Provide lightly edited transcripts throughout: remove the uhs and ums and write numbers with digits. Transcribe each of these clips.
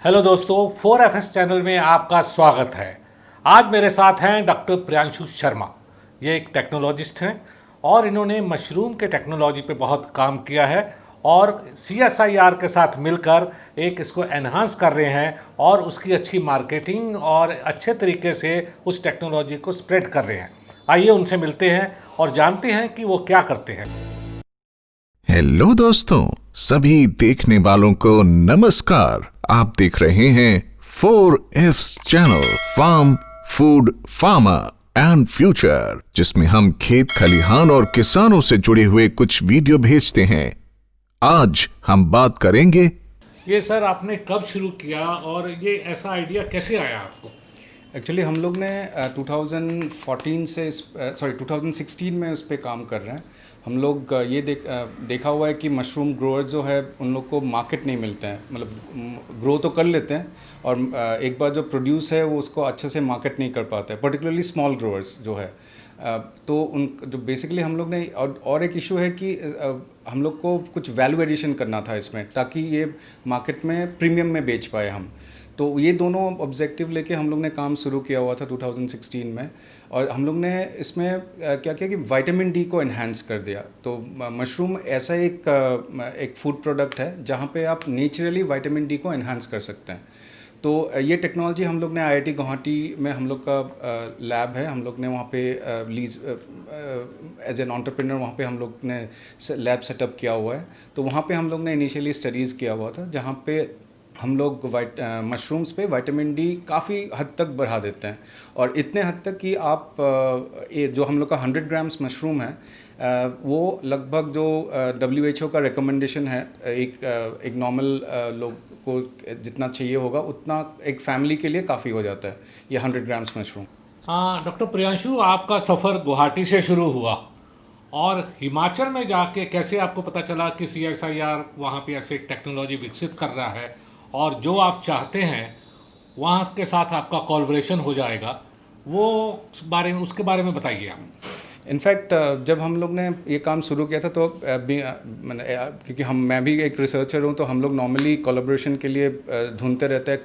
Hello दोस्तों, 4FS channel में आपका स्वागत है। आज मेरे साथ हैं डॉक्टर प्रियांशु शर्मा। ये एक टेक्नोलॉजिस्ट हैं और इन्होंने मशरूम के टेक्नोलॉजी पे बहुत काम किया है और CSIR के साथ मिलकर एक इसको एनहांस कर रहे हैं और उसकी अच्छी मार्केटिंग और अच्छे तरीके से उस टेक्नोलॉजी को स्प्रेड कर रहे हैं। आइए उनसे मिलते हैं और जानते हैं कि वो क्या करते हैं। हेलो दोस्तों, सभी देखने वालों को नमस्कार। आप देख रहे हैं 4F's channel farm food farmer and future, जिसमें हम खेत खलिहान और किसानों से जुड़े हुए कुछ वीडियो भेजते हैं। आज हम बात करेंगे ये सर आपने कब शुरू किया और ये ऐसा आइडिया कैसे आया आपको? एक्चुअली हम लोग ने 2014 से 2016 में उस पर काम कर रहे हैं। हम लोग ये देखा हुआ है कि मशरूम ग्रोअर्स जो है उन लोग को मार्केट नहीं मिलते हैं, मतलब ग्रो तो कर लेते हैं और एक बार जो प्रोड्यूस है वो उसको अच्छे से मार्केट नहीं कर पाते हैं, पर्टिकुलरली स्मॉल ग्रोअर्स जो है। तो उन जो बेसिकली हम लोग ने और एक इशू है कि हम लोग को कुछ वैल्यू एडिशन करना था इसमें, ताकि ये मार्केट में प्रीमियम में बेच पाए हम। तो ये दोनों ऑब्जेक्टिव लेके हम लोग ने काम शुरू किया हुआ था 2016 में। और हम लोग ने इसमें क्या किया कि विटामिन डी को एनहांस कर दिया। तो मशरूम ऐसा एक फूड प्रोडक्ट है जहाँ पे आप नेचुरली विटामिन डी को एनहांस कर सकते हैं। तो ये टेक्नोलॉजी हम लोग ने IIT गुवाहाटी में हम लोग का लैब है, हम लोग ने वहाँ पे लीज एज एन एंटरप्रेन्योर वहाँ पे हम लोग ने लैब सेटअप किया हुआ है। तो वहाँ पे हम लोग ने इनिशियली स्टडीज़ किया हुआ था, जहाँ पे हम लोग मशरूम्स पे विटामिन डी काफ़ी हद तक बढ़ा देते हैं। और इतने हद तक कि आप जो हम लोग का 100 ग्राम्स मशरूम है वो लगभग जो WHO का रिकमेंडेशन है, एक नॉर्मल लोग को जितना चाहिए होगा उतना एक फैमिली के लिए काफ़ी हो जाता है ये 100 ग्राम्स मशरूम। हाँ डॉक्टर प्रियांशु, आपका सफ़र गुवाहाटी से शुरू हुआ और हिमाचल में जाके कैसे आपको पता चला कि CSIR वहाँ पे ऐसे टेक्नोलॉजी विकसित कर रहा है और जो आप चाहते हैं वहाँ के साथ आपका कोलैबोरेशन हो जाएगा, वो उसके बारे में बताइए आप। इनफैक्ट जब हम लोग ने ये काम शुरू किया था तो क्योंकि मैं भी एक रिसर्चर हूँ, तो हम लोग नॉर्मली कोलैबोरेशन के लिए ढूंढते रहते हैं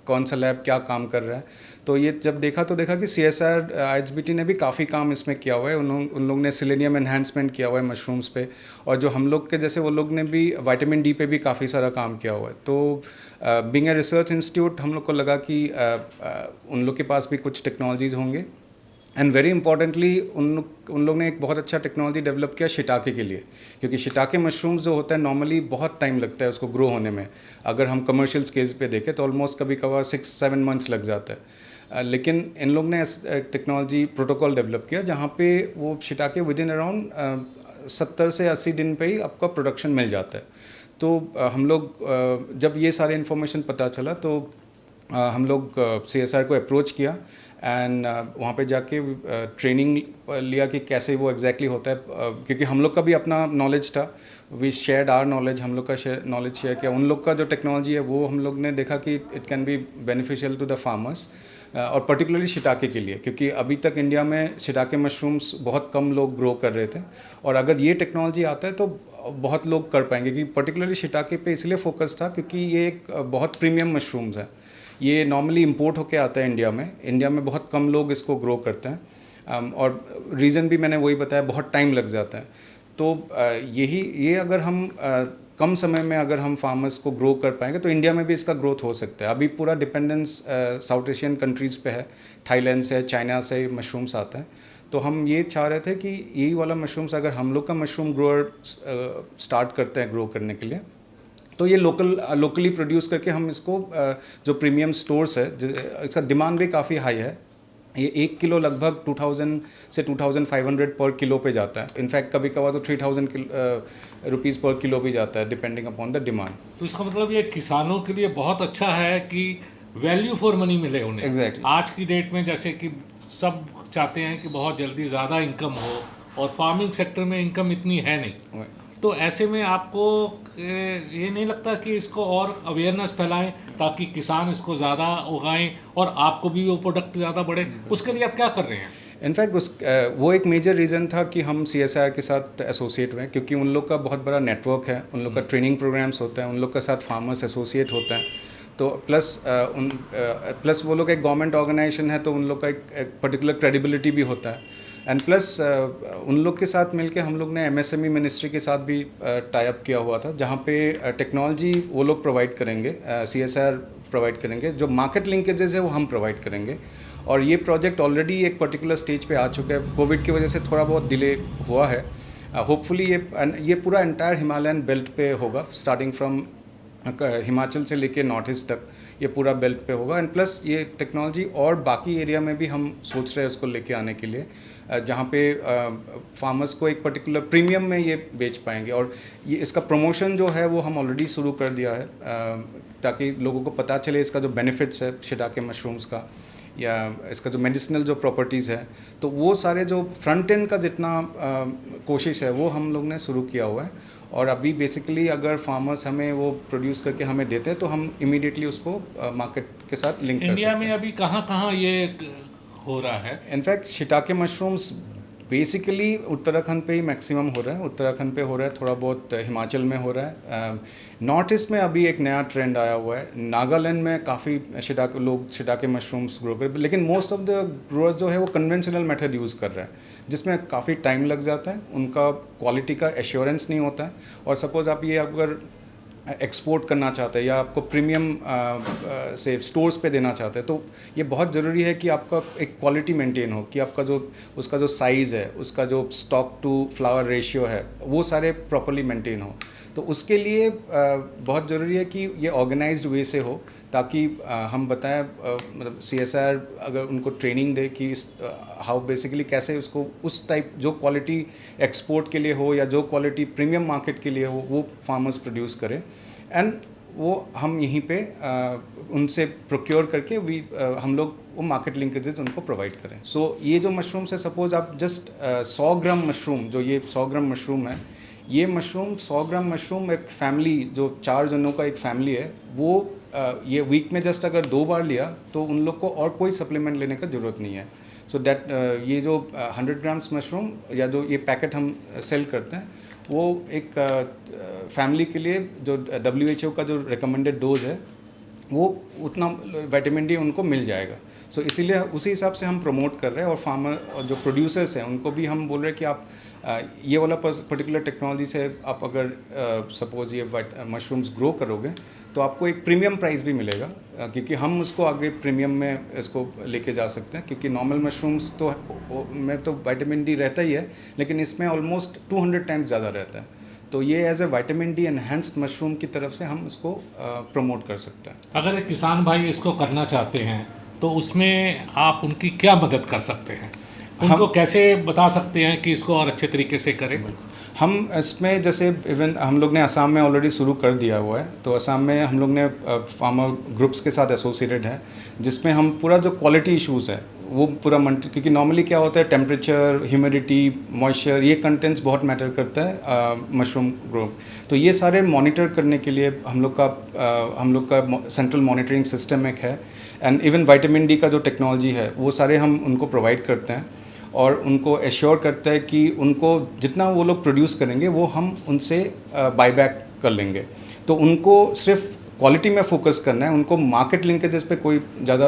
कौन सा लैब क्या काम कर रहा है। तो ये जब देखा तो देखा कि CSIR IHBT ने भी काफ़ी काम इसमें किया हुआ है। उन लोग ने सेलेनियम एनहांसमेंट किया हुआ है मशरूम्स पे, और जो हम लोग के जैसे वो लोग ने भी विटामिन डी पे भी काफ़ी सारा काम किया हुआ है। तो बीइंग ए रिसर्च इंस्टीट्यूट हम लोग को लगा कि उन लोग के पास भी कुछ टेक्नोलॉजीज़ होंगे। एंड वेरी इंपॉर्टेंटली उन लोग ने एक बहुत अच्छा टेक्नोलॉजी डेवलप किया शिटाके के लिए, क्योंकि शिटाके मशरूम्स जो होता है नॉर्मली बहुत टाइम लगता है उसको ग्रो होने में। अगर हम कमर्शियल स्केल्स पे देखें तो ऑलमोस्ट कभी कभार 6-7 मंथ्स लग जाता है। लेकिन इन लोग ने टेक्नोलॉजी प्रोटोकॉल डेवलप किया जहाँ पे वो शिटाके विद इन अराउंड 70 से 80 दिन पे ही आपका प्रोडक्शन मिल जाता है। तो हम लोग जब ये सारे इन्फॉर्मेशन पता चला तो हम लोग CSIR को अप्रोच किया एंड वहाँ पे जाके ट्रेनिंग लिया कि कैसे वो एग्जैक्टली होता है, क्योंकि हम लोग का भी अपना नॉलेज था। वी शेयर्ड आवर नॉलेज, हम लोग का नॉलेज शेयर किया। उन लोग का जो टेक्नोलॉजी है वो हम लोग ने देखा कि it can be beneficial to the farmers, और पर्टिकुलरली शिटाके के लिए, क्योंकि अभी तक इंडिया में शिटाके मशरूम्स बहुत कम लोग ग्रो कर रहे थे। और अगर ये टेक्नोलॉजी आता है तो बहुत लोग कर पाएंगे, क्योंकि पर्टिकुलरली शिटाके पे इसलिए फोकस था क्योंकि ये एक बहुत प्रीमियम मशरूम्स है। ये नॉर्मली इंपोर्ट होके आता है इंडिया में बहुत कम लोग इसको ग्रो करते हैं। और रीज़न भी मैंने वही बताया, बहुत टाइम लग जाता है। तो ये अगर हम कम समय में अगर हम फार्मर्स को ग्रो कर पाएंगे तो इंडिया में भी इसका ग्रोथ हो सकता है। अभी पूरा डिपेंडेंस साउथ एशियन कंट्रीज़ पे है, थाईलैंड से, चाइना से मशरूम्स आते हैं। तो हम ये चाह रहे थे कि यही वाला मशरूम्स अगर हम लोग का मशरूम ग्रोअर स्टार्ट करते हैं ग्रो करने के लिए, तो ये लोकली प्रोड्यूस करके हम इसको जो प्रीमियम स्टोर्स है इसका डिमांड भी काफ़ी हाई है। ये 1 किलो लगभग 2000 से 2500 पर किलो पे जाता है। इनफैक्ट कभी कभार तो 3000 रुपीज़ पर किलो भी जाता है, डिपेंडिंग अपॉन द डिमांड। तो इसका मतलब ये किसानों के लिए बहुत अच्छा है कि वैल्यू फॉर मनी मिले उन्हें। Exactly. आज की डेट में जैसे कि सब चाहते हैं कि बहुत जल्दी ज़्यादा इनकम हो और फार्मिंग सेक्टर में इनकम इतनी है नहीं। तो ऐसे में आपको ये नहीं लगता कि इसको और अवेयरनेस फैलाएं ताकि किसान इसको ज़्यादा उगाएं और आपको भी वो प्रोडक्ट ज़्यादा बढ़े? उसके लिए आप क्या कर रहे हैं? इनफैक्ट वो एक मेजर रीज़न था कि हम CSIR के साथ एसोसिएट हुए, क्योंकि उन लोग का बहुत बड़ा नेटवर्क है, उन लोग का ट्रेनिंग प्रोग्राम्स होता है, उन लोग के साथ फार्मर्स एसोसिएट होते हैं। तो प्लस वो लोग एक गवर्नमेंट ऑर्गेनाइजेशन है, तो उन लोग का एक पर्टिकुलर क्रेडिबिलिटी भी होता है। एंड प्लस उन लोग के साथ मिलके हम लोग ने एमएसएमई मिनिस्ट्री के साथ भी टाई अप किया हुआ था, जहाँ पे टेक्नोलॉजी वो लोग प्रोवाइड करेंगे, सीएसआर प्रोवाइड करेंगे, जो मार्केट लिंकेजेस है वो हम प्रोवाइड करेंगे। और ये प्रोजेक्ट ऑलरेडी एक पर्टिकुलर स्टेज पे आ चुका है, कोविड की वजह से थोड़ा बहुत डिले हुआ है। होपफुली ये पूरा एंटायर हिमालयन बेल्ट पे होगा, स्टार्टिंग फ्रॉम हिमाचल से लेके नॉर्थ ईस्ट तक ये पूरा बेल्ट पे होगा। एंड प्लस ये टेक्नोलॉजी और बाकी एरिया में भी हम सोच रहे हैं उसको लेके आने के लिए, जहाँ पे फार्मर्स को एक पर्टिकुलर प्रीमियम में ये बेच पाएंगे। और ये इसका प्रमोशन जो है वो हम ऑलरेडी शुरू कर दिया है, ताकि लोगों को पता चले इसका जो बेनिफिट्स है शिइटाके मशरूम्स का, या इसका जो मेडिसिनल जो प्रॉपर्टीज़ है। तो वो सारे जो फ्रंट एंड का जितना कोशिश है वो हम लोग ने शुरू किया हुआ है। और अभी बेसिकली अगर फार्मर्स हमें वो प्रोड्यूस करके हमें देते हैं तो हम इमीडिएटली उसको मार्केट के साथ लिंक कर सकते हैं। इंडिया में अभी कहाँ ये हो रहा है? इनफैक्ट शिइटाके मशरूम्स बेसिकली उत्तराखंड पे ही मैक्सिमम हो रहा है, उत्तराखंड पे हो रहा है, थोड़ा बहुत हिमाचल में हो रहा है। नॉर्थ ईस्ट में अभी एक नया ट्रेंड आया हुआ है, नागालैंड में काफ़ी लोग शिइटाके मशरूम्स ग्रो कर, लेकिन मोस्ट ऑफ द ग्रोअर्स जो है वो कन्वेंशनल मेथड यूज़ कर रहे हैं, जिसमें काफ़ी टाइम लग जाता है, उनका क्वालिटी का एश्योरेंस नहीं होता है। और सपोज़ आप ये अगर एक्सपोर्ट करना चाहते हैं या आपको प्रीमियम से स्टोर्स पे देना चाहते हैं, तो ये बहुत ज़रूरी है कि आपका एक क्वालिटी मेंटेन हो, कि आपका जो उसका जो साइज़ है, उसका जो स्टॉक टू फ्लावर रेशियो है, वो सारे प्रॉपर्ली मेंटेन हो। तो उसके लिए बहुत ज़रूरी है कि ये ऑर्गेनाइज्ड वे से हो, ताकि हम बताएं, मतलब सीएसआर अगर उनको ट्रेनिंग दे कि हाउ बेसिकली कैसे उसको उस टाइप जो क्वालिटी एक्सपोर्ट के लिए हो या जो क्वालिटी प्रीमियम मार्केट के लिए हो, वो फार्मर्स प्रोड्यूस करें। एंड वो हम यहीं पे उनसे प्रोक्योर करके हम लोग वो मार्केट लिंकेजेस उनको प्रोवाइड करें। सो ये जो मशरूम्स है, सपोज़ आप जस्ट 100 ग्राम मशरूम, जो ये 100 ग्राम मशरूम है, ये मशरूम 100 ग्राम मशरूम एक फैमिली, जो 4 जनों का एक फैमिली है, वो ये वीक में जस्ट अगर 2 बार लिया तो उन लोग को और कोई सप्लीमेंट लेने का ज़रूरत नहीं है। सो दैट ये जो 100 ग्राम्स मशरूम या जो ये पैकेट हम सेल करते हैं, वो एक फैमिली के लिए जो WHO का जो रिकमेंडेड डोज है, वो उतना विटामिन डी उनको मिल जाएगा। सो इसीलिए उसी हिसाब से हम प्रमोट कर रहे हैं। और फार्मर और जो प्रोड्यूसर्स हैं उनको भी हम बोल रहे हैं कि आप ये वाला पर्टिकुलर टेक्नोलॉजी से आप अगर सपोज़ ये मशरूम्स ग्रो करोगे तो आपको एक प्रीमियम प्राइस भी मिलेगा, क्योंकि हम उसको आगे प्रीमियम में इसको लेके जा सकते हैं। क्योंकि नॉर्मल मशरूम्स तो में तो विटामिन डी रहता ही है, लेकिन इसमें ऑलमोस्ट 200 टाइम्स ज़्यादा रहता है। तो ये as a vitamin D enhanced mushroom की तरफ से हम इसको प्रमोट कर सकते हैं। अगर एक किसान भाई इसको करना चाहते हैं तो उसमें आप उनकी क्या मदद कर सकते हैं? उनको कैसे बता सकते हैं कि इसको और अच्छे तरीके से करें? हम इसमें जैसे इवन हम लोग ने असम में ऑलरेडी शुरू कर दिया हुआ है। तो असम में हम लोग ने फार्मर ग्रुप्स के साथ एसोसिएटेड है, जिसमें हम पूरा जो क्वालिटी इश्यूज़ है वो पूरा क्योंकि नॉर्मली क्या होता है, टेम्परेचर, ह्यूमिडिटी, मॉइस्चर, ये कंटेंट्स बहुत मैटर करता है मशरूम ग्रो। तो ये सारे मॉनिटर करने के लिए हम लोग का सेंट्रल मॉनिटरिंग सिस्टम एक है। एंड इवन विटामिन डी का जो टेक्नोलॉजी है वो सारे हम उनको प्रोवाइड करते हैं, और उनको एश्योर करता है कि उनको जितना वो लोग प्रोड्यूस करेंगे वो हम उनसे बायबैक कर लेंगे। तो उनको सिर्फ क्वालिटी में फोकस करना है, उनको मार्केट लिंकेजेस पे कोई ज़्यादा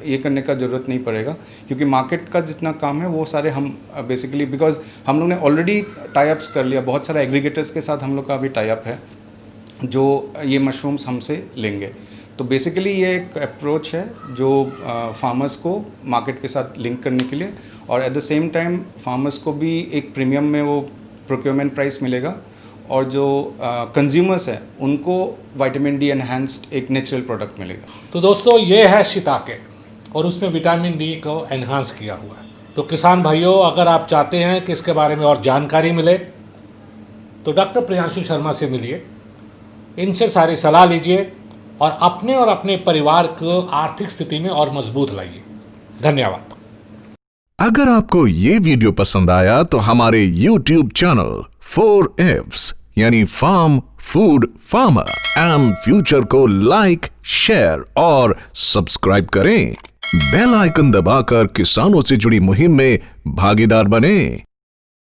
ये करने का ज़रूरत नहीं पड़ेगा, क्योंकि मार्केट का जितना काम है वो सारे हम बेसिकली, बिकॉज हम लोग ने ऑलरेडी टाई अप्स कर लिया, बहुत सारे एग्रीगेटर्स के साथ हम लोग का अभी टाई अप है जो ये मशरूम्स हमसे लेंगे। तो बेसिकली ये एक अप्रोच है जो फार्मर्स को मार्केट के साथ लिंक करने के लिए, और at the same time farmers को भी एक प्रीमियम में वो प्रोक्योरमेंट प्राइस मिलेगा, और जो कंज्यूमर्स हैं उनको विटामिन डी एनहांस्ड एक नेचुरल प्रोडक्ट मिलेगा। तो दोस्तों ये है शिइटाके, और उसमें विटामिन डी को एनहांस किया हुआ है। तो किसान भाइयों, अगर आप चाहते हैं कि इसके बारे में और जानकारी मिले तो डॉक्टर प्रियांशु शर्मा से मिलिए, इनसे सारी सलाह लीजिए और अपने परिवार को आर्थिक स्थिति में और मजबूत लाइए। धन्यवाद। अगर आपको ये वीडियो पसंद आया तो हमारे YouTube चैनल 4Fs यानी farm food farmer and future को लाइक, शेयर और सब्सक्राइब करें। बेल आइकन दबाकर किसानों से जुड़ी मुहिम में भागीदार बनें।